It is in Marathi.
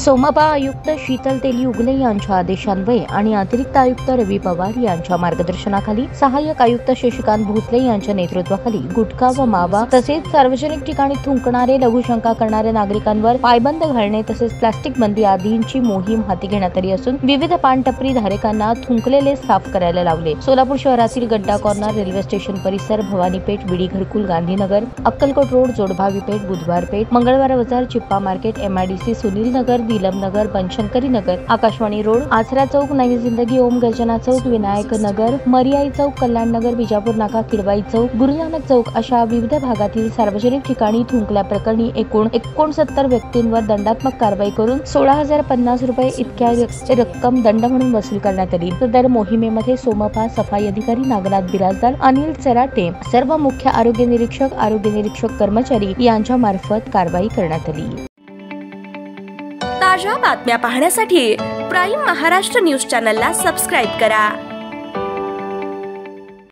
सोमपा आयुक्त शीतल तेली उगले यांच्या आदेशान्वये आणि अतिरिक्त आयुक्त रवी पवार यांच्या मार्गदर्शनाखाली सहाय्यक आयुक्त शशिकांत भोसले यांच्या नेतृत्वाखाली गुटखा व मावा तसेच सार्वजनिक ठिकाणी थुंकणारे, लघुशंका करणाऱ्या नागरिकांवर पायबंद घालणे तसेच प्लास्टिक बंदी आदींची मोहीम हाती घेण्यात आली असून विविध पानटपरी धारकांना थुंकलेले साफ करायला लावले। सोलापूर शहरातील गड्डा कॉर्नर, रेल्वे स्टेशन परिसर, भवानी पेठ, बीडी घरकुल, गांधीनगर, अक्कलकोट रोड, जोडभावी पेठ, बुधवार पेठ, मंगळवार बाजार, चिप्पा मार्केट, MIDC, सुनील नगर, नीलम नगर, बनशंकरी नगर, आकाशवाणी रोड, आसरा चौक, नवी जिंदगी, ओम गर्जना चौक, विनायक नगर, मरियाई चौक, कल्याण नगर, बिजापूर नाका, किडवाई चौक, गुरुनानक चौक अशा विविध भागातील सार्वजनिक ठिकाणी थुंकल्याप्रकरणी एकूण 69 व्यक्तींवर दंडात्मक कारवाई करून 16,050 रुपये इतक्या रक्कम दंड म्हणून वसूल करण्यात आली। सदर मोहिमेमध्ये सोमपा सफाई अधिकारी नागनाथ बिराजदार, अनिल चराटे, सर्व मुख्य आरोग्य निरीक्षक कर्मचारी यांच्या मार्फत कारवाई करण्यात आली। ताज्या बातम्या पाहण्यासाठी प्राईम महाराष्ट्र न्यूज चॅनलला सबस्क्राईब करा।